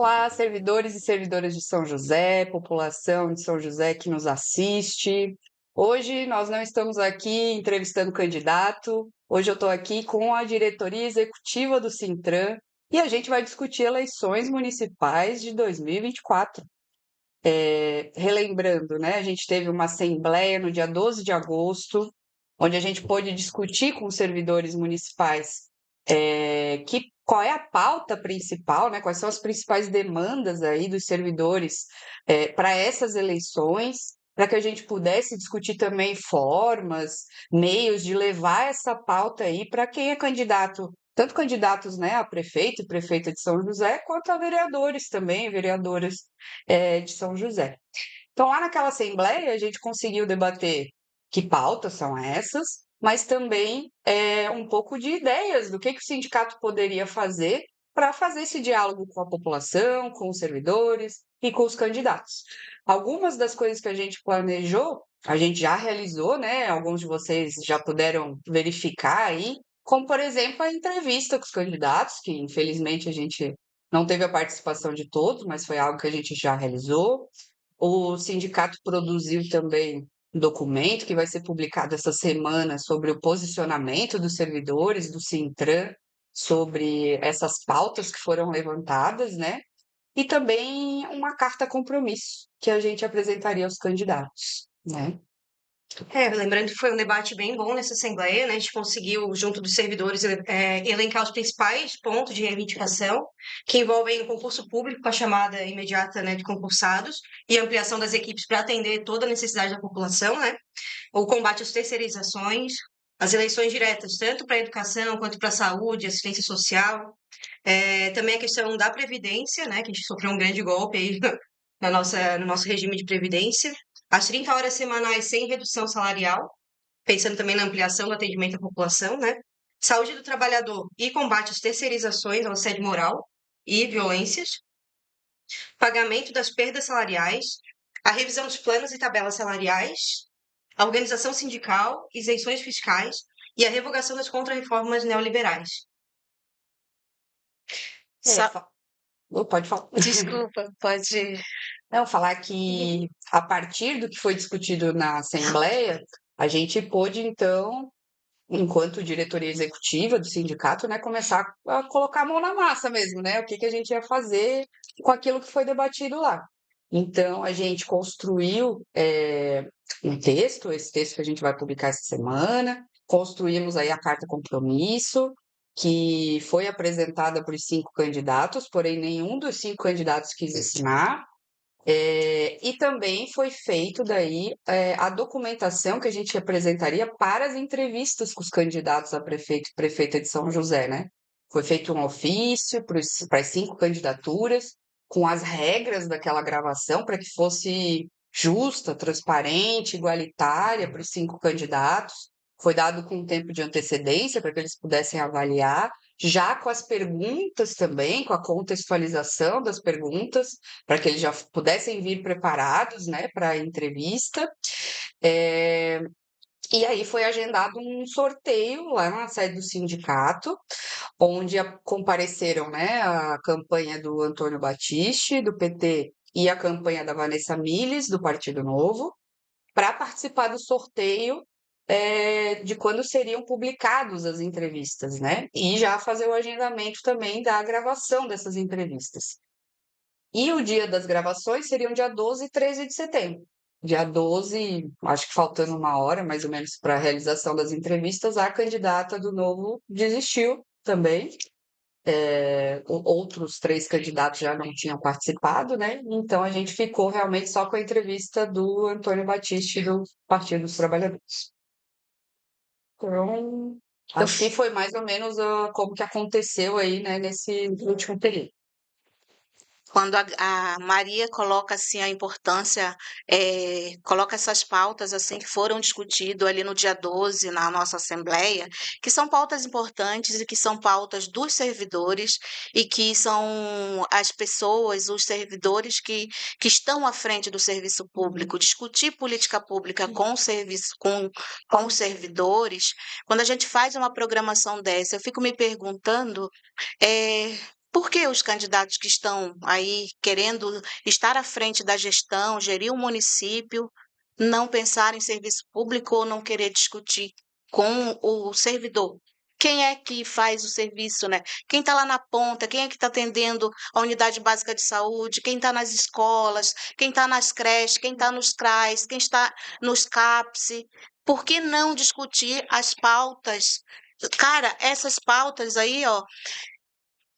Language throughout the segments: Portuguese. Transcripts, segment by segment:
Olá, servidores e servidoras de São José, população de São José que nos assiste. Hoje nós não estamos aqui entrevistando candidato, hoje eu estou aqui com a diretoria executiva do Sintran e a gente vai discutir eleições municipais de 2024. Relembrando, né, a gente teve uma assembleia no dia 12 de agosto, onde a gente pôde discutir com os servidores municipais qual é a pauta principal, né, quais são as principais demandas aí dos servidores para essas eleições, para que a gente pudesse discutir também formas, meios de levar essa pauta aí para quem é candidato, tanto candidatos, né, a prefeito e prefeita de São José, quanto a vereadores também, vereadoras de São José. Então, lá naquela assembleia, a gente conseguiu debater que pautas são essas, mas também um pouco de ideias do que o sindicato poderia fazer para fazer esse diálogo com a população, com os servidores e com os candidatos. Algumas das coisas que a gente planejou, a gente já realizou, né? Alguns de vocês já puderam verificar aí, como, por exemplo, a entrevista com os candidatos, que infelizmente a gente não teve a participação de todos, mas foi algo que a gente já realizou. O sindicato produziu também um documento que vai ser publicado essa semana sobre o posicionamento dos servidores do Sintran sobre essas pautas que foram levantadas, né? E também uma carta compromisso que a gente apresentaria aos candidatos, né? Lembrando que foi um debate bem bom nessa Assembleia, né? A gente conseguiu, junto dos servidores, elencar os principais pontos de reivindicação que envolvem o concurso público com a chamada imediata, né, de concursados e ampliação das equipes para atender toda a necessidade da população, né? O combate às terceirizações, as eleições diretas, tanto para a educação quanto para a saúde, assistência social. Também a questão da Previdência, né? Que a gente sofreu um grande golpe aí no nosso regime de Previdência. As 30 horas semanais sem redução salarial, pensando também na ampliação do atendimento à população, né? Saúde do trabalhador e combate às terceirizações, ao assédio moral e violências. Pagamento das perdas salariais, a revisão dos planos e tabelas salariais, a organização sindical, isenções fiscais e a revogação das contrarreformas neoliberais. Sa- Pode falar. Desculpa, pode. Não, falar que a partir do que foi discutido na Assembleia, a gente pôde, então, enquanto diretoria executiva do sindicato, né, começar a colocar a mão na massa mesmo, né? O que a gente ia fazer com aquilo que foi debatido lá. Então, a gente construiu um texto, esse texto que a gente vai publicar essa semana, construímos aí a carta compromisso, que foi apresentada por 5 candidatos, porém nenhum dos 5 candidatos quis assinar. E também foi feito daí a documentação que a gente apresentaria para as entrevistas com os candidatos a prefeito e prefeita de São José, né? Foi feito um ofício para as 5 candidaturas, com as regras daquela gravação, para que fosse justa, transparente, igualitária para os 5 candidatos. Foi dado com um tempo de antecedência para que eles pudessem avaliar, já com as perguntas também, com a contextualização das perguntas para que eles já pudessem vir preparados, né, para a entrevista. E aí foi agendado um sorteio lá na sede do sindicato, onde compareceram, né, a campanha do Antônio Batiste, do PT, e a campanha da Vanessa Miles, do Partido Novo, para participar do sorteio de quando seriam publicadas as entrevistas, né? E já fazer o agendamento também da gravação dessas entrevistas. E o dia das gravações seriam dia 12 e 13 de setembro. Dia 12, acho que faltando uma hora, mais ou menos, para a realização das entrevistas, a candidata do Novo desistiu também. Outros 3 candidatos já não tinham participado, né? Então a gente ficou realmente só com a entrevista do Antônio Batiste do Partido dos Trabalhadores. Então, acho que foi mais ou menos como que aconteceu aí, né, nesse último período. Quando a Maria coloca assim a importância, coloca essas pautas assim que foram discutidas ali no dia 12 na nossa Assembleia, que são pautas importantes e que são pautas dos servidores e que são as pessoas, os servidores que estão à frente do serviço público, discutir política pública com o serviço, com os servidores. Quando a gente faz uma programação dessa, eu fico me perguntando Por que os candidatos que estão aí querendo estar à frente da gestão, gerir o município, não pensar em serviço público ou não querer discutir com o servidor? Quem é que faz o serviço, né? Quem está lá na ponta? Quem é que está atendendo a unidade básica de saúde? Quem está nas escolas? Quem está nas creches? Quem está nos CRAs? Quem está nos CAPS? Por que não discutir as pautas? Cara, essas pautas aí, ó,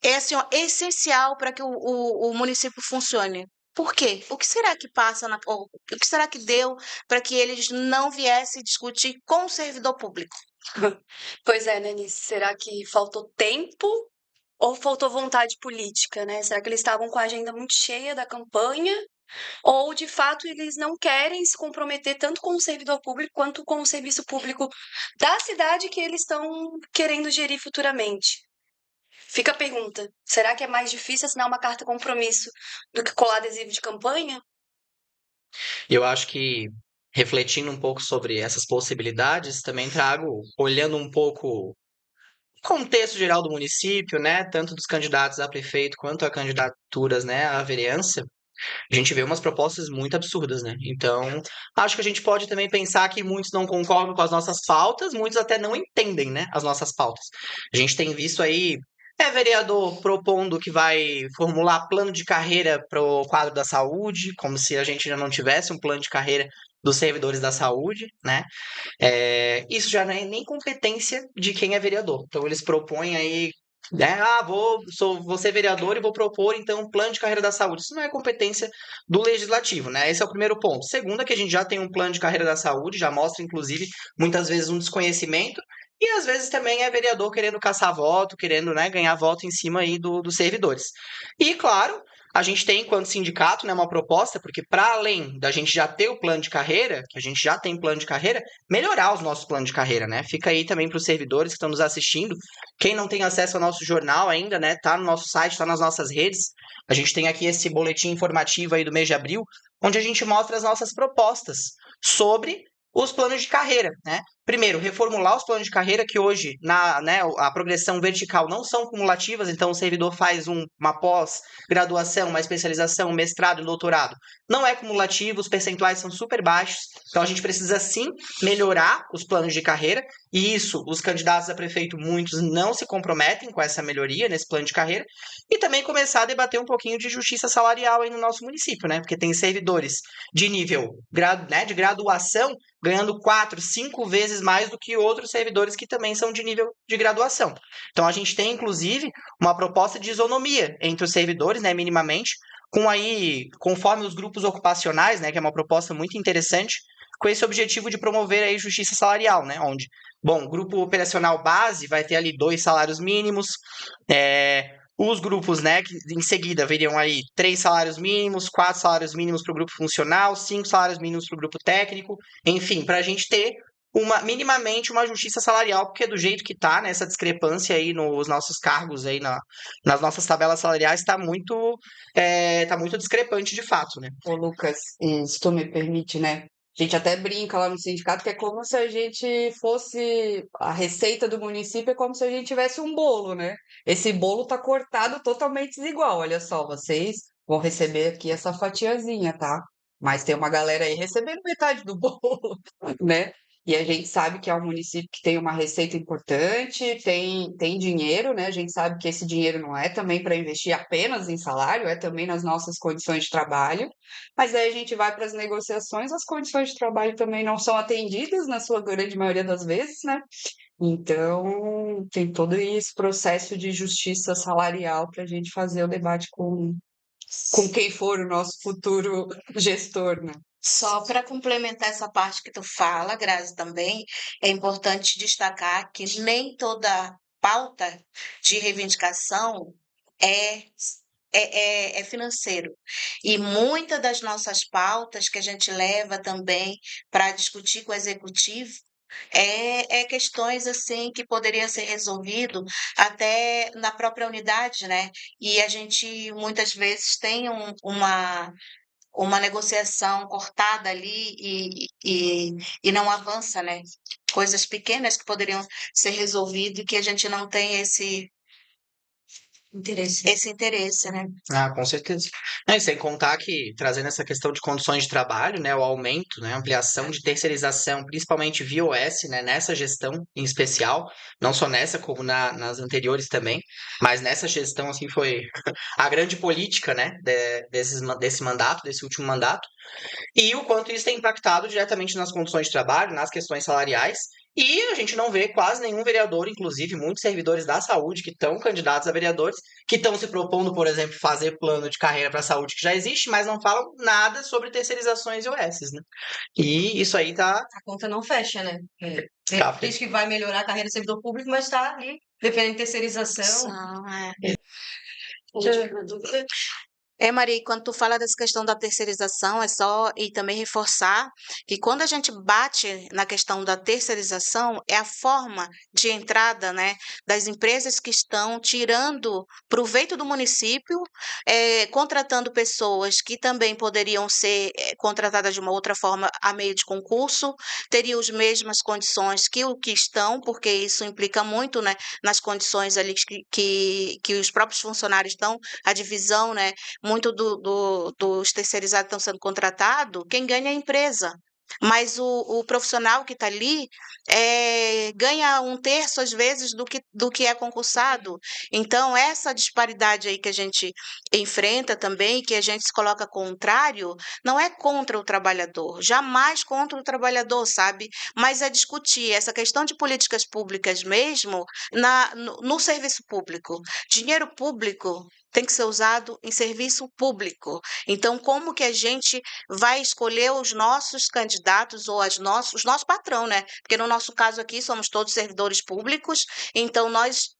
é assim, ó, essencial para que o município funcione. Por quê? O que será que passa o que será que deu para que eles não viessem discutir com o servidor público? Pois é, né, Nice? Será que faltou tempo ou faltou vontade política, né? Será que eles estavam com a agenda muito cheia da campanha? Ou, de fato, eles não querem se comprometer tanto com o servidor público quanto com o serviço público da cidade que eles estão querendo gerir futuramente? Fica a pergunta: será que é mais difícil assinar uma carta compromisso do que colar adesivo de campanha? Eu acho que, refletindo um pouco sobre essas possibilidades, também trago, olhando um pouco o contexto geral do município, né, tanto dos candidatos a prefeito quanto a candidaturas, né, à vereança, a gente vê umas propostas muito absurdas, né? Então, acho que a gente pode também pensar que muitos não concordam com as nossas pautas, muitos até não entendem, né, as nossas pautas. A gente tem visto aí vereador propondo que vai formular plano de carreira para o quadro da saúde, como se a gente já não tivesse um plano de carreira dos servidores da saúde, né? Isso já não é nem competência de quem é vereador. Então eles propõem aí, né? Vou ser vereador e vou propor então um plano de carreira da saúde. Isso não é competência do legislativo, né? Esse é o primeiro ponto. Segundo, é que a gente já tem um plano de carreira da saúde, já mostra inclusive muitas vezes um desconhecimento. E às vezes também é vereador querendo caçar voto, querendo, né, ganhar voto em cima aí dos servidores. E claro, a gente tem, enquanto sindicato, né, uma proposta, porque para além da gente já ter o plano de carreira, que a gente já tem plano de carreira, melhorar os nossos planos de carreira, né? Fica aí também para os servidores que estão nos assistindo. Quem não tem acesso ao nosso jornal ainda, né? Tá no nosso site, tá nas nossas redes. A gente tem aqui esse boletim informativo aí do mês de abril, onde a gente mostra as nossas propostas sobre os planos de carreira, né? Primeiro, reformular os planos de carreira que hoje, né, a progressão vertical não são cumulativas, então o servidor faz uma pós-graduação, uma especialização, um mestrado e doutorado. Não é cumulativo, os percentuais são super baixos, então a gente precisa sim melhorar os planos de carreira, e isso, os candidatos a prefeito, muitos não se comprometem com essa melhoria nesse plano de carreira, e também começar a debater um pouquinho de justiça salarial aí no nosso município, né? Porque tem servidores de nível, né, de graduação ganhando 4, 5 vezes mais do que outros servidores que também são de nível de graduação. Então a gente tem, inclusive, uma proposta de isonomia entre os servidores, né, minimamente, com aí, conforme os grupos ocupacionais, né, que é uma proposta muito interessante, com esse objetivo de promover aí justiça salarial, né, onde, bom, o grupo operacional base vai ter ali 2 salários mínimos, os grupos, né, que em seguida veriam aí 3 salários mínimos, 4 salários mínimos para o grupo funcional, 5 salários mínimos para o grupo técnico, enfim, para a gente ter minimamente uma justiça salarial, porque do jeito que está, né, essa discrepância aí nos nossos cargos, aí nas nossas tabelas salariais, tá muito discrepante de fato, né? Ô, Lucas, e se tu me permite, né? A gente até brinca lá no sindicato que é como se a gente fosse. A receita do município é como se a gente tivesse um bolo, né? Esse bolo tá cortado totalmente desigual. Olha só, vocês vão receber aqui essa fatiazinha, tá? Mas tem uma galera aí recebendo metade do bolo, né? E a gente sabe que é um município que tem uma receita importante, tem dinheiro, né? A gente sabe que esse dinheiro não é também para investir apenas em salário, é também nas nossas condições de trabalho. Mas aí a gente vai para as negociações, as condições de trabalho também não são atendidas, na sua grande maioria das vezes, né? Então, tem todo esse processo de justiça salarial para a gente fazer o debate com quem for o nosso futuro gestor, né? Só para complementar essa parte que tu fala, Grazi, também é importante destacar que nem toda pauta de reivindicação é, é financeiro. E muitas das nossas pautas que a gente leva também para discutir com o executivo é questões assim que poderia ser resolvido até na própria unidade, né? E a gente muitas vezes tem uma negociação cortada ali e não avança, né? Coisas pequenas que poderiam ser resolvidas e que a gente não tem Interesse. esse interesse, né? Ah, com certeza. E sem contar que, trazendo essa questão de condições de trabalho, né, o aumento, né, ampliação de terceirização, principalmente via OS, né, nessa gestão em especial, não só nessa, como nas anteriores também, mas nessa gestão, assim, foi a grande política, né, desse mandato, desse último mandato, e o quanto isso tem impactado diretamente nas condições de trabalho, nas questões salariais, e a gente não vê quase nenhum vereador, inclusive muitos servidores da saúde que estão candidatos a vereadores, que estão se propondo, por exemplo, fazer plano de carreira para a saúde que já existe, mas não falam nada sobre terceirizações e OS, né? E isso aí tá. A conta não fecha, né? Tá Diz que vai melhorar a carreira do servidor público, mas está ali defendendo terceirização. Última dúvida. Maria, e quando tu fala dessa questão da terceirização, é só e também reforçar que quando a gente bate na questão da terceirização, é a forma de entrada, né, das empresas que estão tirando proveito do município, contratando pessoas que também poderiam ser contratadas de uma outra forma a meio de concurso, teriam as mesmas condições que o que estão, porque isso implica muito, né, nas condições ali que os próprios funcionários estão, a divisão, né, muito dos terceirizados estão sendo contratados, quem ganha é a empresa. Mas o profissional que está ali ganha um terço, às vezes, do que é concursado. Então, essa disparidade aí que a gente enfrenta também, que a gente se coloca contrário, não é contra o trabalhador, jamais contra o trabalhador, sabe? Mas é discutir essa questão de políticas públicas mesmo no serviço público. Dinheiro público tem que ser usado em serviço público. Então, como que a gente vai escolher os nossos candidatos ou os nossos patrão, né? Porque no nosso caso aqui somos todos servidores públicos, então nós,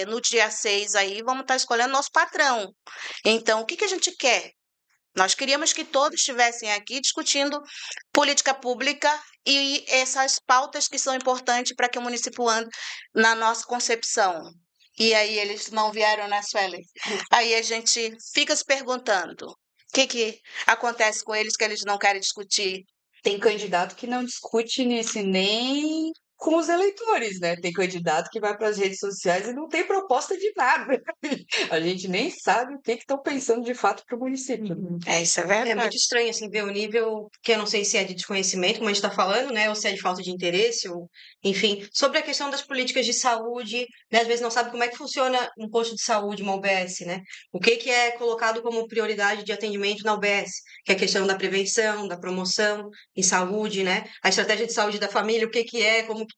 no dia 6 aí, vamos estar escolhendo nosso patrão. Então, o que a gente quer? Nós queríamos que todos estivessem aqui discutindo política pública e essas pautas que são importantes para que o município ande na nossa concepção. E aí eles não vieram, né, Suelen? Aí a gente fica se perguntando o que acontece com eles que eles não querem discutir. Tem candidato que não discute nisso nem com os eleitores, né? Tem candidato que vai para as redes sociais e não tem proposta de nada. A gente nem sabe o que estão pensando de fato para o município. Isso é É verdade. muito estranho, assim, ver o nível, que eu não sei se é de desconhecimento, como a gente está falando, né, ou se é de falta de interesse, ou, enfim, sobre a questão das políticas de saúde, né, às vezes não sabe como é que funciona um posto de saúde, uma UBS, né, o que é colocado como prioridade de atendimento na UBS, que é a questão da prevenção, da promoção em saúde, né, a estratégia de saúde da família, o que é, como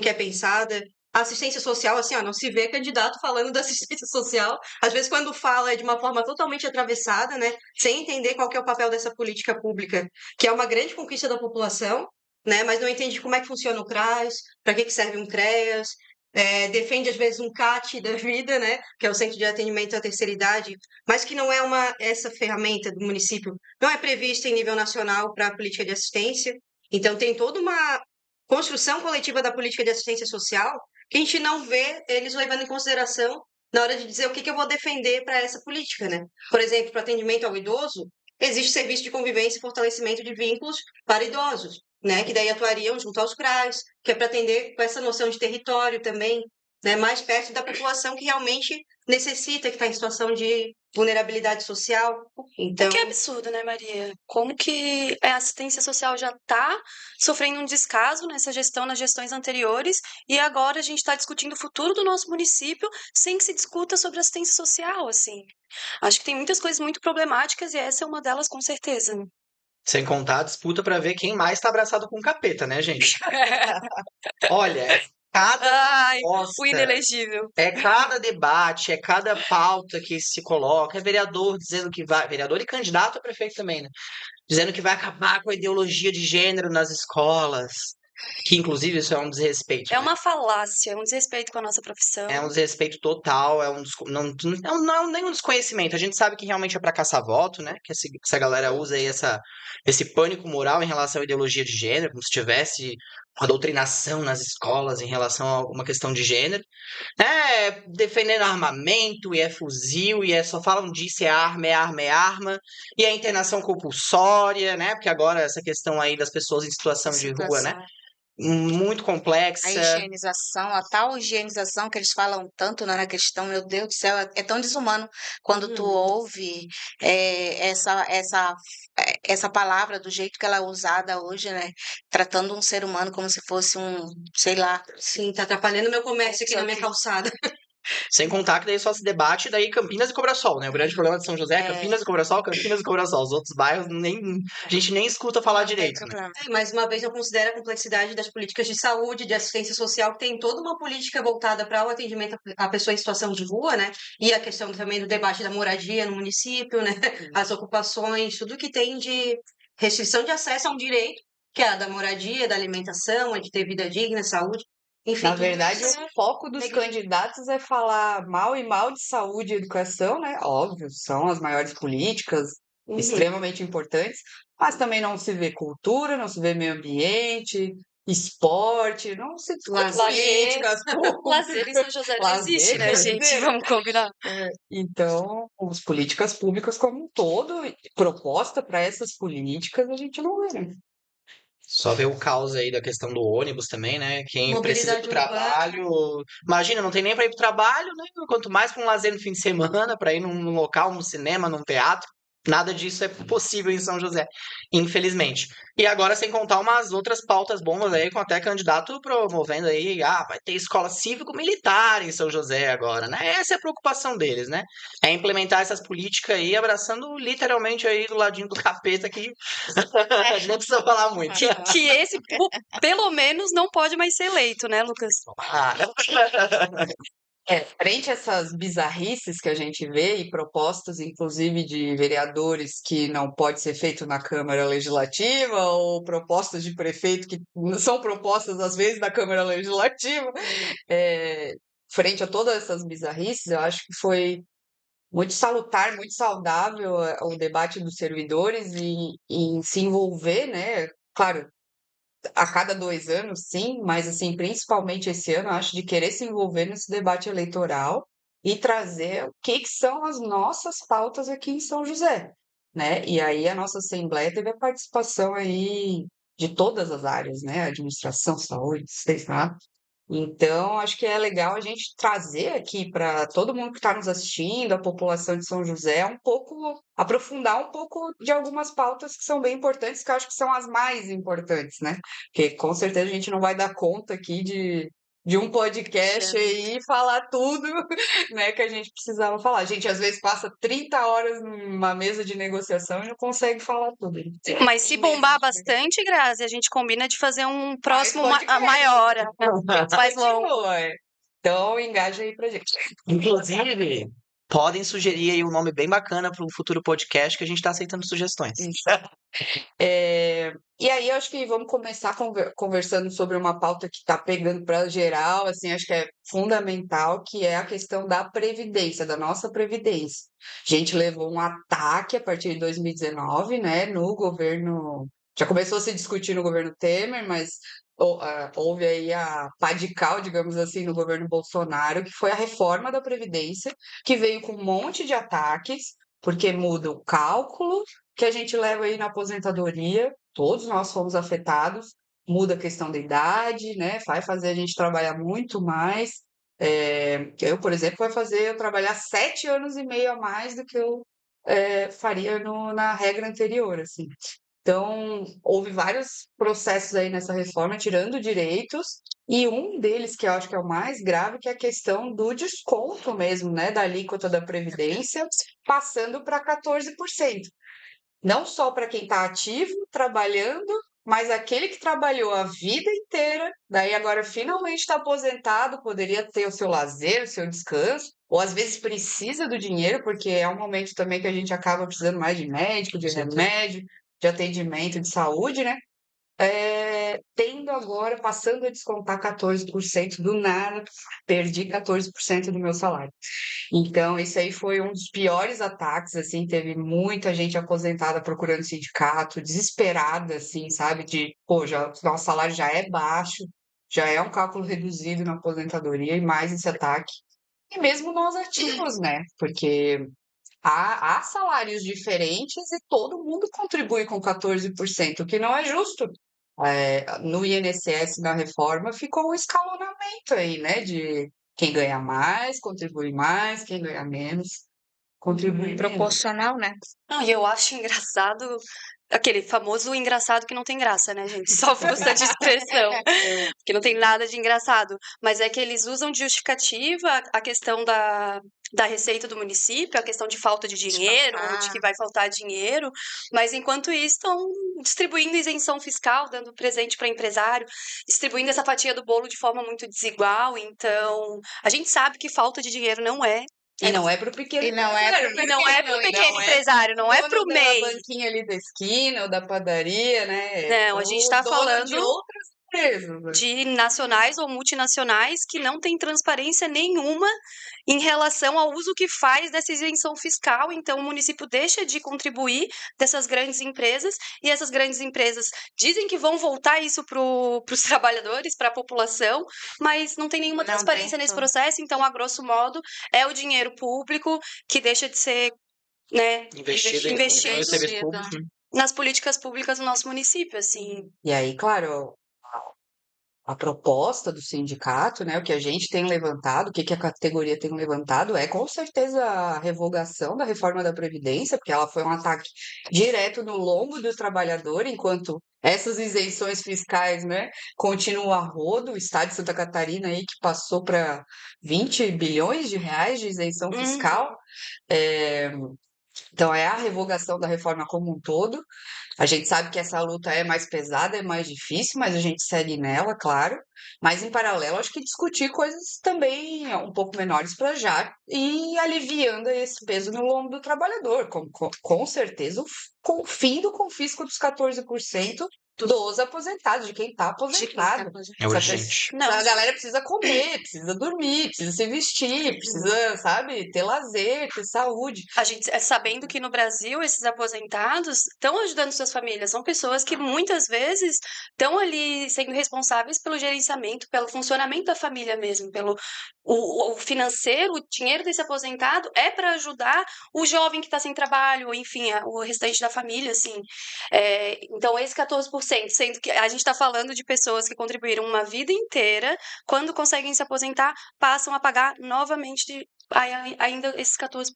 que é pensada. A assistência social, assim, ó, não se vê candidato falando da assistência social. Às vezes, quando fala, é de uma forma totalmente atravessada, né? Sem entender qual que é o papel dessa política pública, que é uma grande conquista da população, né? Mas não entende como é que funciona o CRAS, para que serve um CREAS, defende, às vezes, um CAT da vida, né? Que é o Centro de Atendimento à Terceira Idade, mas que não é essa ferramenta do município, não é prevista em nível nacional para a política de assistência. Então, tem toda uma construção coletiva da política de assistência social que a gente não vê eles levando em consideração na hora de dizer o que eu vou defender para essa política, né? Por exemplo, para atendimento ao idoso, existe serviço de convivência e fortalecimento de vínculos para idosos, né? Que daí atuariam junto aos CRAs, que é para atender com essa noção de território também, né? Mais perto da população que realmente necessita, que está em situação de vulnerabilidade social. Então, O que é absurdo, né, Maria? Como que a assistência social já está sofrendo um descaso nessa gestão, nas gestões anteriores, e agora a gente está discutindo o futuro do nosso município sem que se discuta sobre assistência social, assim. Acho que tem muitas coisas muito problemáticas e essa é uma delas, com certeza. Sem contar a disputa para ver quem mais tá abraçado com o capeta, né, gente? Olha, cada Ai, o proposta, inelegível. é cada debate, é cada pauta que se coloca, é vereador dizendo que vai, vereador e candidato a prefeito também, né? Dizendo que vai acabar com a ideologia de gênero nas escolas, que inclusive isso é um desrespeito, É né? uma falácia, um desrespeito com a nossa É profissão. um desrespeito total, não é nenhum desconhecimento. A gente sabe que realmente é para caçar voto, né? Que essa galera usa aí esse pânico moral em relação à ideologia de gênero, como se tivesse uma doutrinação nas escolas em relação a alguma questão de gênero. É defendendo armamento, e é fuzil, e só falam disso, é arma, é arma, é arma. E é internação compulsória, né? Porque agora essa questão aí das pessoas em situação de rua, né? muito A complexa. higienização, a tal higienização que eles falam tanto, né, na questão, meu Deus do céu, é tão desumano quando tu ouve essa palavra do jeito que ela é usada hoje, né? Tratando um ser humano como se fosse um, sei lá. Sim, tá atrapalhando meu comércio aqui na minha calçada. Sem contar que daí só se debate daí Campinas e Cobrasol, né? O grande problema de São José é Campinas e Cobrasol, Campinas e Cobrasol. Os outros bairros a gente nem escuta falar Não tem direito, né? problema. Mais uma vez, eu considero a complexidade das políticas de saúde, de assistência social, que tem toda uma política voltada para o atendimento à pessoa em situação de rua, né? E a questão também do debate da moradia no município, né? As ocupações, tudo que tem de restrição de acesso a um direito, que é a da moradia, da alimentação, a de ter vida digna, saúde. Enfim, Na tudo verdade, isso o foco dos negligenciado. candidatos é falar mal e mal de saúde e educação, né? Óbvio, são as maiores políticas, extremamente importantes, mas também não se vê cultura, não se vê meio ambiente, esporte, não se discute Lazer. políticas Lazer em São públicas, José não existe, lazer, né, gente? lazer. Vamos combinar. Então, as políticas públicas como um todo, e proposta para essas políticas, a gente não vê, né? Só ver o caos aí da questão do ônibus também, né? Quem precisa ir pro Mobilidade urbana. trabalho. Imagina, não tem nem pra ir pro trabalho, né? Quanto mais pra um lazer no fim de semana, pra ir num local, num cinema, num teatro. Nada disso é possível em São José, infelizmente. E agora, sem contar umas outras pautas bombas aí, com até candidato promovendo aí, vai ter escola cívico-militar em São José agora, né? Essa é a preocupação deles, né? É implementar essas políticas aí, abraçando literalmente aí do ladinho do capeta que não precisa falar muito. Que esse, pelo menos, não pode mais ser eleito, né, Lucas? Ah, Frente a essas bizarrices que a gente vê e propostas, inclusive, de vereadores que não pode ser feito na Câmara Legislativa, ou propostas de prefeito que são propostas, às vezes, na Câmara Legislativa, é, frente a todas essas bizarrices, eu acho que foi muito salutar, muito saudável o debate dos servidores e se envolver, né? Claro, a cada 2 anos, sim, mas assim, principalmente esse ano, eu acho de querer se envolver nesse debate eleitoral e trazer o que são as nossas pautas aqui em São José, né? E aí a nossa Assembleia teve a participação aí de todas as áreas, né? Administração, saúde, Estado. Então, acho que é legal a gente trazer aqui para todo mundo que está nos assistindo, a população de São José, um pouco, aprofundar um pouco de algumas pautas que são bem importantes, que eu acho que são as mais importantes, né? Porque com certeza a gente não vai dar conta aqui de um podcast aí e falar tudo, né, que a gente precisava falar. A gente às vezes passa 30 horas numa mesa de negociação e não consegue falar tudo. Mas se bombar bastante, Grazi, a gente combina de fazer um próximo podcast. maior, mais longo. Continua, é. Então, engaja aí pra gente. inclusive, podem sugerir aí um nome bem bacana para um futuro podcast que a gente está aceitando sugestões. Isso. E aí, eu acho que vamos começar conversando sobre uma pauta que está pegando para geral, assim, acho que é fundamental, que é a questão da Previdência, da nossa Previdência. A gente levou um ataque a partir de 2019, né, no governo. Já começou a se discutir no governo Temer, mas houve aí a pá de cal, digamos assim, no governo Bolsonaro, que foi a reforma da Previdência, que veio com um monte de ataques, porque muda o cálculo que a gente leva aí na aposentadoria, todos nós fomos afetados, muda a questão da idade, né? Vai fazer a gente trabalhar muito mais. Eu, por exemplo, vai fazer eu trabalhar 7 anos e meio a mais do que eu faria na regra anterior, assim. Então, houve vários processos aí nessa reforma, tirando direitos, e um deles, que eu acho que é o mais grave, que é a questão do desconto mesmo, né, da alíquota da Previdência, passando para 14%. Não só para quem está ativo, trabalhando, mas aquele que trabalhou a vida inteira, daí agora finalmente está aposentado, poderia ter o seu lazer, o seu descanso, ou às vezes precisa do dinheiro, porque é um momento também que a gente acaba precisando mais de médico, de remédio, de atendimento de saúde, né? Tendo agora, passando a descontar 14% do nada, perdi 14% do meu salário. Então, isso aí foi um dos piores ataques, assim, teve muita gente aposentada procurando sindicato, desesperada, assim, sabe, de, pô, nosso salário já é baixo, já é um cálculo reduzido na aposentadoria e mais esse ataque. E mesmo nós ativos, né, porque há salários diferentes e todo mundo contribui com 14%, o que não é justo, No INSS, na reforma, ficou um escalonamento aí, né? De quem ganha mais, contribui mais, quem ganha menos, contribui menos. Proporcional, né? Não, e eu acho engraçado aquele famoso engraçado que não tem graça, né, gente? Só força de expressão, que não tem nada de engraçado. Mas é que eles usam de justificativa a questão da receita do município, a questão de falta de dinheiro, ou de que vai faltar dinheiro, mas enquanto isso estão distribuindo isenção fiscal, dando presente para empresário, distribuindo essa fatia do bolo de forma muito desigual. Então, a gente sabe que falta de dinheiro não é. E não é para o pequeno E não é empresário, pro E não é para o não pequeno é empresário, não é dono para o da MEI. banquinha ali da esquina ou da padaria, né? É Não, a gente o está dono falando de outras empresas, né? de nacionais ou multinacionais que não têm transparência nenhuma em relação ao uso que faz dessa isenção fiscal. Então, o município deixa de contribuir dessas grandes empresas e essas grandes empresas dizem que vão voltar isso para os trabalhadores, para a população, mas não tem nenhuma Não transparência tem. nesse processo. Então, a grosso modo, é o dinheiro público que deixa de ser, né, Investido em investido serviço público, né? nas políticas públicas do nosso município, assim. E aí, claro, a proposta do sindicato, né, o que a gente tem levantado, o que a categoria tem levantado é com certeza a revogação da reforma da Previdência, porque ela foi um ataque direto no lombo do trabalhador, enquanto essas isenções fiscais, né, continuam a rodo. O estado de Santa Catarina aí que passou para 20 bilhões de reais de isenção fiscal. Então, é a revogação da reforma como um todo. A gente sabe que essa luta é mais pesada, é mais difícil, mas a gente segue nela, claro. Mas, em paralelo, acho que discutir coisas também um pouco menores para já e aliviando esse peso no lombo do trabalhador. Com certeza, com o fim do confisco dos 14% dos aposentados, de quem está aposentado. É urgente. Não. A galera precisa comer, precisa dormir, precisa se vestir, precisa, sabe, ter lazer, ter saúde. A gente, sabendo que no Brasil esses aposentados estão ajudando suas famílias, são pessoas que muitas vezes estão ali sendo responsáveis pelo gerenciamento, pelo funcionamento da família mesmo, pelo o financeiro, o dinheiro desse aposentado é para ajudar o jovem que está sem trabalho, ou enfim, o restante da família, assim. Então, esse 14%, sendo que a gente está falando de pessoas que contribuíram uma vida inteira, quando conseguem se aposentar, passam a pagar novamente ainda esses 14%.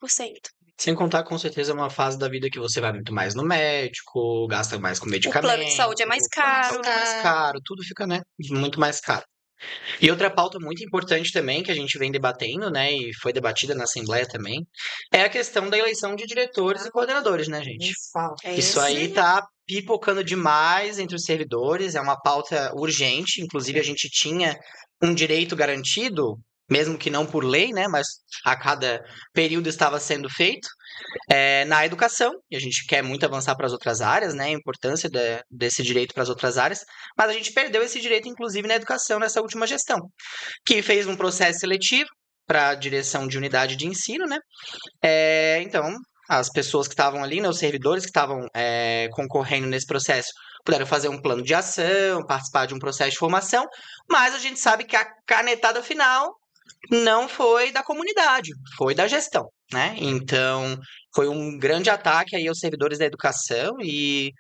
Sem contar, com certeza, uma fase da vida que você vai muito mais no médico, gasta mais com O medicamento, plano de saúde é mais o plano de caro. saúde é mais caro, tudo fica, né, muito mais caro. E outra pauta muito importante também, que a gente vem debatendo, né, e foi debatida na Assembleia também, é a questão da eleição de diretores e coordenadores, né, gente? Isso fala. Isso aí tá pipocando demais entre os servidores, é uma pauta urgente, inclusive a gente tinha um direito garantido, mesmo que não por lei, né, mas a cada período estava sendo feito, na educação, e a gente quer muito avançar para as outras áreas, né, a importância desse direito para as outras áreas, mas a gente perdeu esse direito, inclusive, na educação nessa última gestão, que fez um processo seletivo para a direção de unidade de ensino, né, então as pessoas que estavam ali, né, os servidores que estavam concorrendo nesse processo, puderam fazer um plano de ação, participar de um processo de formação, mas a gente sabe que a canetada final não foi da comunidade, foi da gestão, né? Então, foi um grande ataque aí aos servidores da educação e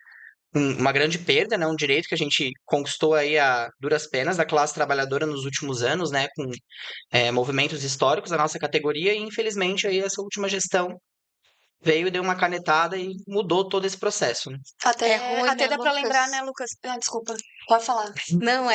uma grande perda, né? Um direito que a gente conquistou aí a duras penas da classe trabalhadora nos últimos anos, né? Com movimentos históricos da nossa categoria e, infelizmente, aí essa última gestão veio e deu uma canetada e mudou todo esse processo, né? Até ruim, né, dá pra lembrar, Lucas? né, Lucas? Ah, desculpa, pode falar. Não,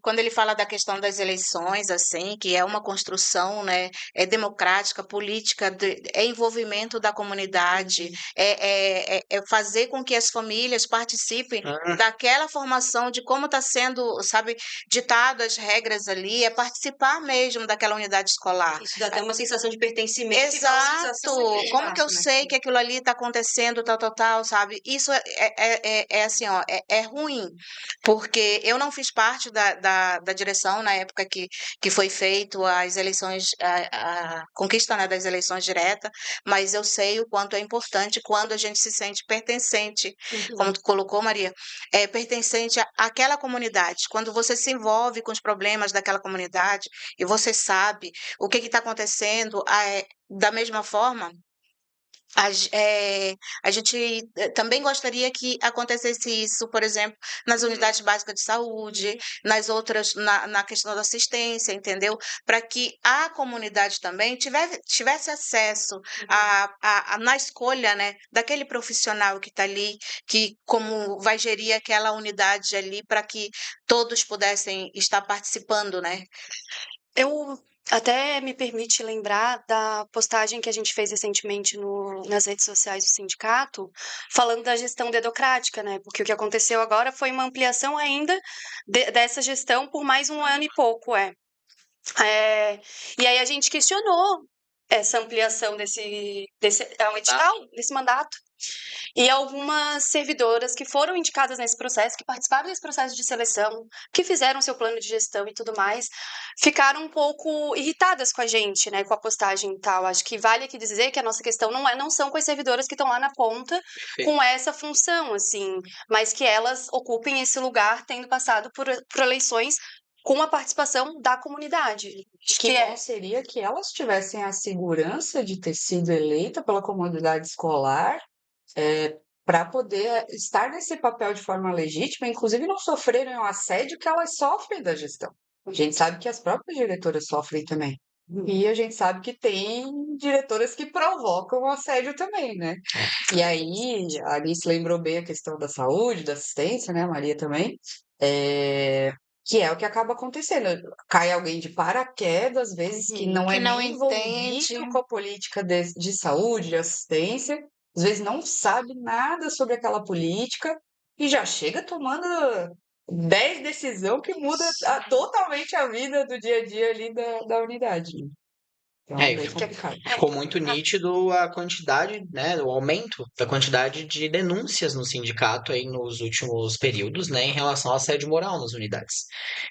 quando ele fala da questão das eleições, assim, que é uma construção, né, é democrática, política, é envolvimento da comunidade, é fazer com que as famílias participem daquela formação de como está sendo, sabe, ditado as regras ali, é participar mesmo daquela unidade escolar. Isso dá até uma sensação de pertencimento e valorização Exato. daquele Como que eu espaço, né? sei que aquilo ali está acontecendo, tal, sabe? Isso é assim, ó, é ruim, porque eu não fiz parte da direção na época que foi feito as eleições, a conquista, né, das eleições diretas, mas eu sei o quanto é importante quando a gente se sente pertencente, como tu colocou, Maria, pertencente àquela comunidade. Quando você se envolve com os problemas daquela comunidade e você sabe o que está acontecendo, da mesma forma, A gente também gostaria que acontecesse isso, por exemplo, nas unidades básicas de saúde, nas outras, na questão da assistência, entendeu? Para que a comunidade também tivesse acesso na escolha, né, daquele profissional que está ali, que como vai gerir aquela unidade ali, para que todos pudessem estar participando, né? Eu até me permite lembrar da postagem que a gente fez recentemente nas redes sociais do sindicato, falando da gestão dedocrática, né? Porque o que aconteceu agora foi uma ampliação ainda dessa gestão por mais um ano e pouco, e aí a gente questionou essa ampliação desse mandato. E algumas servidoras que foram indicadas nesse processo, que participaram desse processo de seleção, que fizeram seu plano de gestão e tudo mais, ficaram um pouco irritadas com a gente, né, com a postagem e tal. Acho que vale aqui dizer que a nossa questão não são com as servidoras que estão lá na ponta com essa função, assim, mas que elas ocupem esse lugar tendo passado por eleições com a participação da comunidade. Que bom seria que elas tivessem a segurança de ter sido eleita pela comunidade escolar, para poder estar nesse papel de forma legítima, inclusive não sofrerem o assédio que elas sofrem da gestão. A gente sabe que as próprias diretoras sofrem também. E a gente sabe que tem diretoras que provocam o assédio também, né? E aí, a Alice lembrou bem a questão da saúde, da assistência, né? A Maria também. Que é o que acaba acontecendo. Cai alguém de paraquedas, às vezes, que não é não nem entende. envolvido com a política de saúde, de assistência, às vezes não sabe nada sobre aquela política e já chega tomando 10 decisões que muda totalmente a vida do dia a dia ali da unidade. Né? Então, É, e bem complicado. ficou muito nítido a quantidade, né, o aumento da quantidade de denúncias no sindicato aí nos últimos períodos, né, em relação ao assédio moral nas unidades.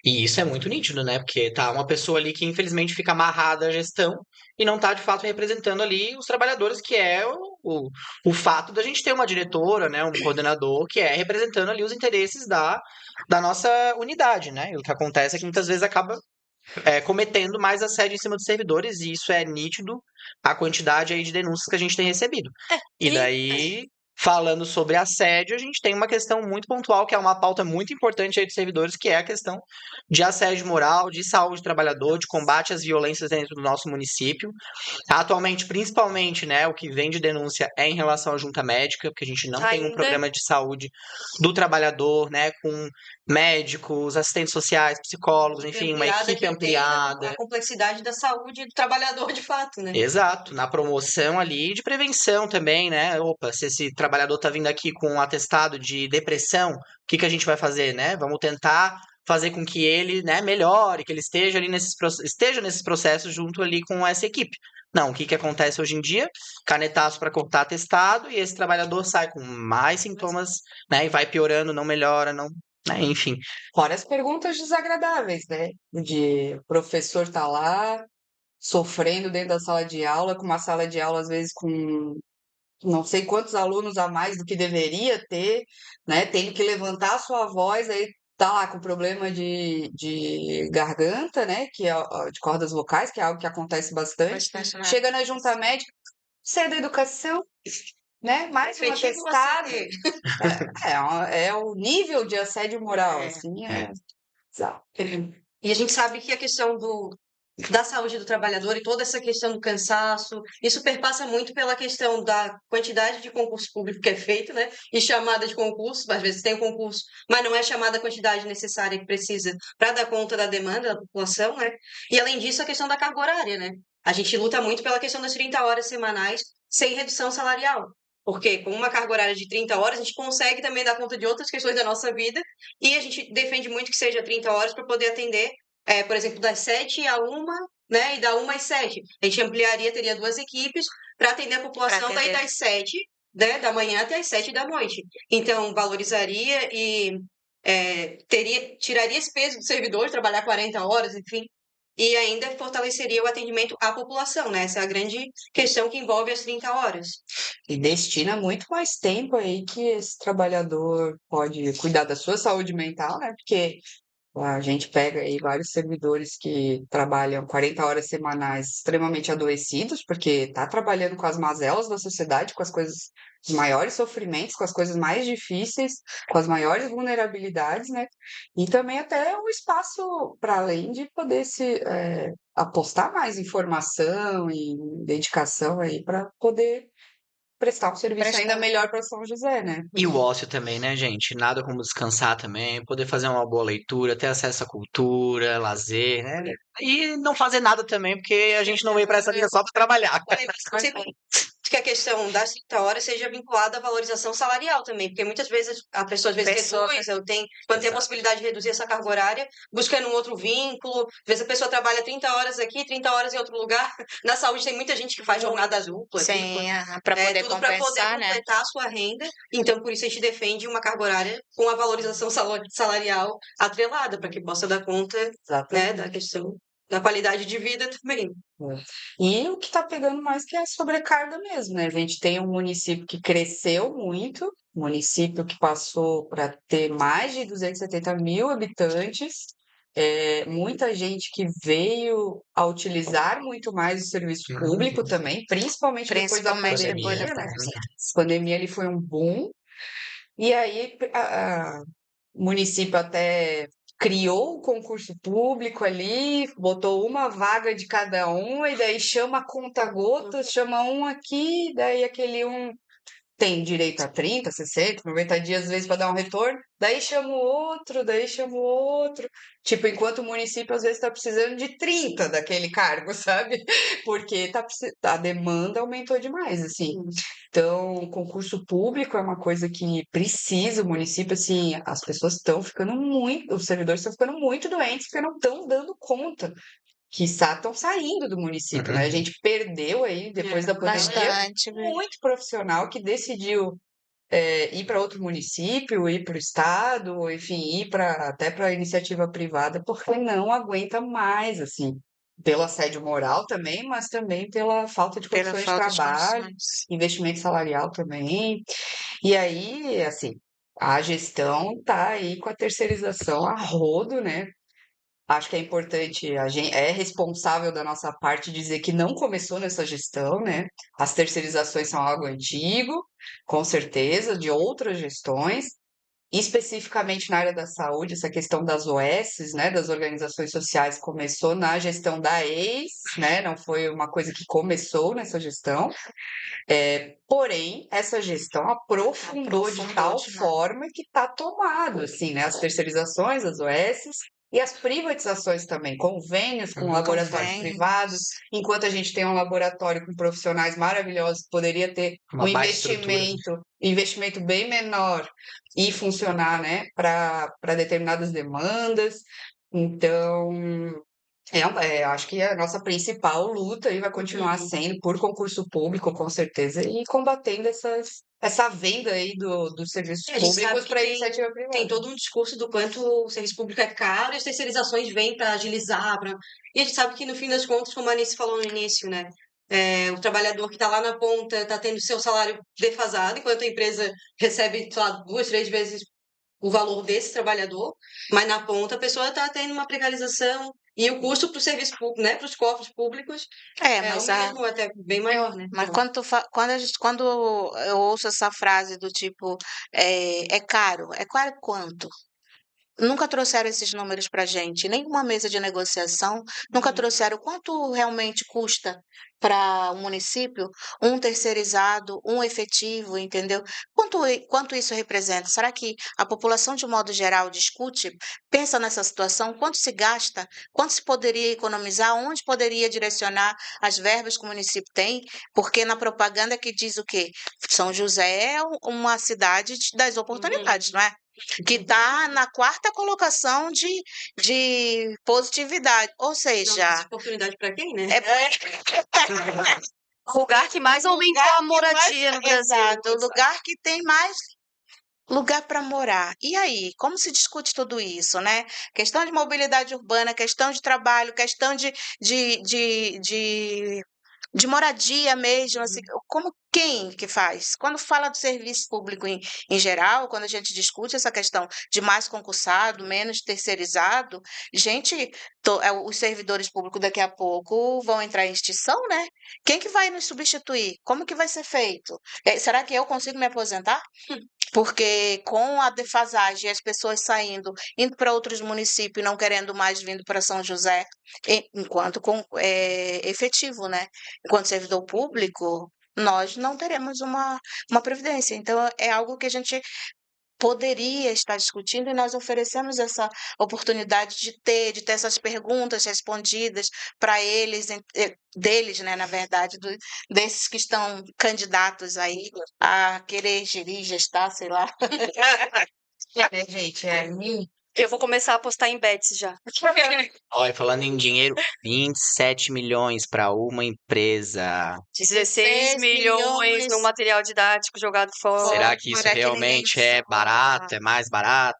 E isso é muito nítido, né, porque tá uma pessoa ali que infelizmente fica amarrada à gestão e não tá de fato representando ali os trabalhadores, que é o fato da gente ter uma diretora, né, um coordenador que é representando ali os interesses da nossa unidade, né, e o que acontece é que muitas vezes acaba cometendo mais assédio em cima dos servidores, e isso é nítido a quantidade aí de denúncias que a gente tem recebido. E daí, falando sobre assédio, a gente tem uma questão muito pontual, que é uma pauta muito importante aí dos servidores, que é a questão de assédio moral, de saúde do trabalhador, de combate às violências dentro do nosso município. Atualmente, principalmente, né, o que vem de denúncia é em relação à junta médica, porque a gente não tem um problema de saúde do trabalhador, né, com médicos, assistentes sociais, psicólogos, enfim, uma equipe ampliada. A complexidade da saúde do trabalhador, de fato, né? Exato, na promoção ali de prevenção também, né? Opa, se esse trabalhador tá vindo aqui com um atestado de depressão, o que que a gente vai fazer, né? Vamos tentar fazer com que ele, né, melhore, que ele esteja ali esteja nesses processos junto ali com essa equipe. Não, o que que acontece hoje em dia? Canetaço para cortar atestado e esse trabalhador sai com mais sintomas, né, e vai piorando, não melhora, não, né, enfim. Fora as perguntas desagradáveis, né? De o professor tá lá sofrendo dentro da sala de aula, com uma sala de aula, às vezes, com não sei quantos alunos a mais do que deveria ter, né? Tendo que levantar a sua voz, aí tá lá com problema de garganta, né? Que é de cordas vocais, que é algo que acontece bastante. Bastante, né? Chega na junta médica, você é da educação, né? Mais um Efetivo atestado. ACT. É o nível de assédio moral, assim, bizarro. E a gente sabe que a questão da saúde do trabalhador e toda essa questão do cansaço, isso perpassa muito pela questão da quantidade de concurso público que é feito, né? E chamada de concurso, às vezes tem o concurso, mas não é chamada a quantidade necessária que precisa para dar conta da demanda da população, né? E além disso, a questão da carga horária, né? A gente luta muito pela questão das 30 horas semanais sem redução salarial. Porque com uma carga horária de 30 horas, a gente consegue também dar conta de outras questões da nossa vida e a gente defende muito que seja 30 horas para poder atender, por exemplo, das 7 à 1, né, e da 1 às 7. A gente ampliaria, teria 2 equipes para atender a população daí das 7, né, da manhã até as 7 da noite. Então, valorizaria e tiraria esse peso do servidor de trabalhar 40 horas, enfim, e ainda fortaleceria o atendimento à população, né? Essa é a grande questão que envolve as 30 horas. E destina muito mais tempo aí que esse trabalhador pode cuidar da sua saúde mental, né? Porque A gente pega aí vários servidores que trabalham 40 horas semanais extremamente adoecidos, porque está trabalhando com as mazelas da sociedade, com as coisas, os maiores sofrimentos, com as coisas mais difíceis, com as maiores vulnerabilidades, né? E também até um espaço para além de poder se apostar mais em formação e dedicação aí para poder prestar um serviço ainda Prestar. melhor para São José, né? E o ócio também, né, gente? Nada como descansar também, poder fazer uma boa leitura, ter acesso à cultura, lazer, né? E não fazer nada também, porque a gente não veio pra essa vida só pra trabalhar. Que a questão das 30 horas seja vinculada à valorização salarial também, porque muitas vezes a pessoa às vezes Pessoa- reduz, ou tem, quando tem a Exato. possibilidade de reduzir essa carga horária, buscando um outro vínculo. Às vezes a pessoa trabalha 30 horas aqui, 30 horas em outro lugar. Na saúde tem muita gente que faz jornada dupla, Sim, para poder tudo para poder compensar, né? completar a sua renda. Então, por isso a gente defende uma carga horária com a valorização salarial atrelada, para que possa dar conta, né, Exatamente. da questão da qualidade de vida também. E o que está pegando mais que é a sobrecarga mesmo, né? A gente tem um município que cresceu muito, município que passou para ter mais de 270 mil habitantes, muita gente que veio a utilizar muito mais o serviço público também, principalmente depois da Principalmente pandemia, depois da né? pandemia. A pandemia ele foi um boom, e aí o município até criou o concurso público ali, botou uma vaga de cada um, e daí chama a conta-gotas, chama um aqui, daí aquele um tem direito a 30, 60, 90 dias, às vezes, para dar um retorno, daí chama o outro, daí chama o outro. Tipo, enquanto o município, às vezes, está precisando de 30 daquele cargo, sabe? Porque a demanda aumentou demais, assim. Então, concurso público é uma coisa que precisa, o município, assim, as pessoas estão ficando muito, os servidores estão ficando muito doentes porque não estão dando conta. Quiçá estão saindo do município, né? A gente perdeu aí, depois da pandemia, Bastante. muito profissional que decidiu ir para outro município, ir para o estado, enfim, ir até para iniciativa privada, porque não aguenta mais, assim, pelo assédio moral também, mas também pela falta de Pela condições de falta de trabalho, condições. investimento salarial também. E aí, assim, a gestão está aí com a terceirização a rodo, né? Acho que é importante, a gente é responsável da nossa parte dizer que não começou nessa gestão, né? As terceirizações são algo antigo, com certeza, de outras gestões, especificamente na área da saúde, essa questão das OSs, né, das organizações sociais, começou na gestão da ex, né? Não foi uma coisa que começou nessa gestão. Porém, essa gestão aprofundou de tal demais. forma que está tomado, assim, né? As terceirizações, as OSs e as privatizações também, convênios com laboratórios Convênios. privados. Enquanto a gente tem um laboratório com profissionais maravilhosos, poderia ter um Uma baita estrutura. investimento bem menor e funcionar, né, para determinadas demandas. Então, acho que a nossa principal luta aí vai continuar sendo por concurso público, com certeza, e combatendo essa venda aí dos serviços A gente sabe públicos que para a tem iniciativa privada. todo um discurso do quanto o serviço público é caro e as terceirizações vêm para agilizar. E a gente sabe que, no fim das contas, como a Anice falou no início, né? O trabalhador que está lá na ponta está tendo seu salário defasado, enquanto a empresa recebe, sei lá, 2, 3 vezes o valor desse trabalhador, mas na ponta a pessoa está tendo uma precarização e o custo para o serviço público, né, para os cofres públicos é o Mas mesmo, até bem maior, né? Mas quando eu ouço essa frase do tipo, é caro, é caro quanto? Nunca trouxeram esses números para a gente, nenhuma mesa de negociação, nunca trouxeram quanto realmente custa para o município um terceirizado, um efetivo, entendeu? Quanto isso representa? Será que a população, de modo geral, discute, pensa nessa situação? Quanto se gasta? Quanto se poderia economizar? Onde poderia direcionar as verbas que o município tem? Porque na propaganda que diz o quê? São José é uma cidade das oportunidades, não é? Que está na 4ª colocação de positividade. Ou Não, seja, oportunidade para quem, né? O lugar que mais aumentou a moradia no Brasil. exato, o lugar que tem mais lugar para morar. E aí, como se discute tudo isso, né? Questão de mobilidade urbana, questão de trabalho, questão de de moradia mesmo, assim, como quem que faz? Quando fala do serviço público em geral, quando a gente discute essa questão de mais concursado, menos terceirizado, gente, os servidores públicos daqui a pouco vão entrar em extinção, né? Quem que vai nos substituir? Como que vai ser feito? Será que eu consigo me aposentar? Porque com a defasagem, as pessoas saindo, indo para outros municípios, não querendo mais vindo para São José, enquanto efetivo, né? Enquanto servidor público, nós não teremos uma previdência. Então, é algo que a gente poderia estar discutindo e nós oferecemos essa oportunidade de ter essas perguntas respondidas para eles, deles, né, na verdade, desses que estão candidatos aí a querer gerir, gestar, sei lá. Gente, Eu vou começar a apostar em bets já. Olha, falando em dinheiro, 27 milhões para uma empresa. 16 milhões no material didático jogado fora. Será que isso Fora que ninguém realmente é barato? É mais barato?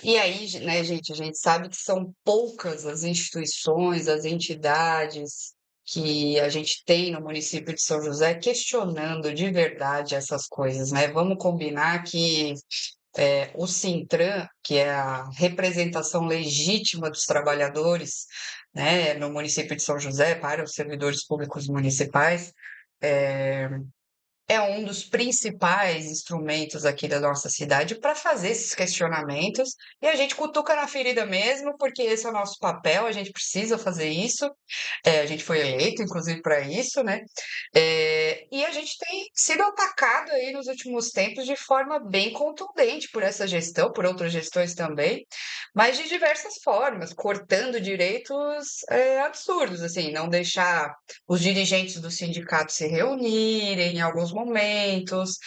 E aí, né, gente, a gente sabe que são poucas as instituições, as entidades que a gente tem no município de São José questionando de verdade essas coisas, né? Vamos combinar que o Sintran, que é a representação legítima dos trabalhadores, né, no município de São José, para os servidores públicos municipais, é um dos principais instrumentos aqui da nossa cidade para fazer esses questionamentos, e a gente cutuca na ferida mesmo, porque esse é o nosso papel, a gente precisa fazer isso, a gente foi eleito, inclusive, para isso, né? E a gente tem sido atacado aí nos últimos tempos de forma bem contundente por essa gestão, por outras gestões também, mas de diversas formas, cortando direitos absurdos, assim, não deixar os dirigentes do sindicato se reunirem em alguns momentos,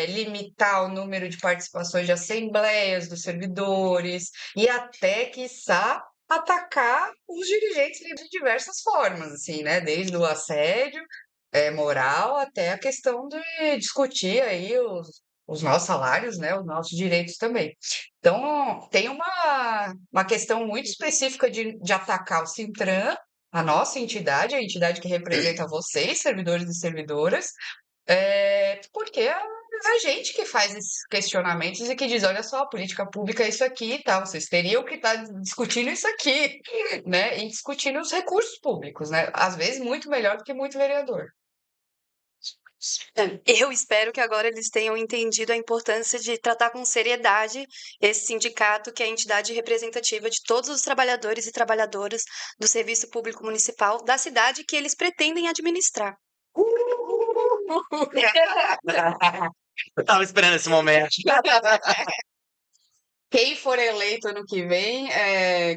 limitar o número de participações de assembleias dos servidores e até, quiçá, atacar os dirigentes de diversas formas, assim, né? Desde o assédio moral até a questão de discutir aí os nossos salários, né? Os nossos direitos também. Então, tem uma questão muito específica de atacar o Sintran, a nossa entidade, a entidade que representa vocês, servidores e servidoras, porque é a gente que faz esses questionamentos e que diz, olha só, a política pública é isso aqui, tá? Vocês teriam que estar discutindo isso aqui, né? E discutindo os recursos públicos, né? Às vezes muito melhor do que muito vereador. Eu espero que agora eles tenham entendido a importância de tratar com seriedade esse sindicato, que é a entidade representativa de todos os trabalhadores e trabalhadoras do serviço público municipal da cidade que eles pretendem administrar. Eu tava esperando esse momento. Quem for eleito ano que vem,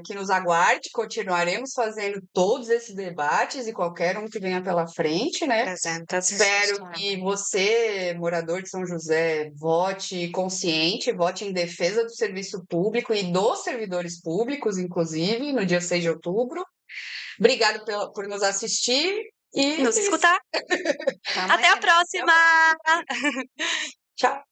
que nos aguarde, continuaremos fazendo todos esses debates e qualquer um que venha pela frente, né? Espero que você, morador de São José, vote consciente, vote em defesa do serviço público e dos servidores públicos, inclusive, no dia 6 de outubro. Obrigado por nos assistir e Nos escutar. Até a próxima! Tchau!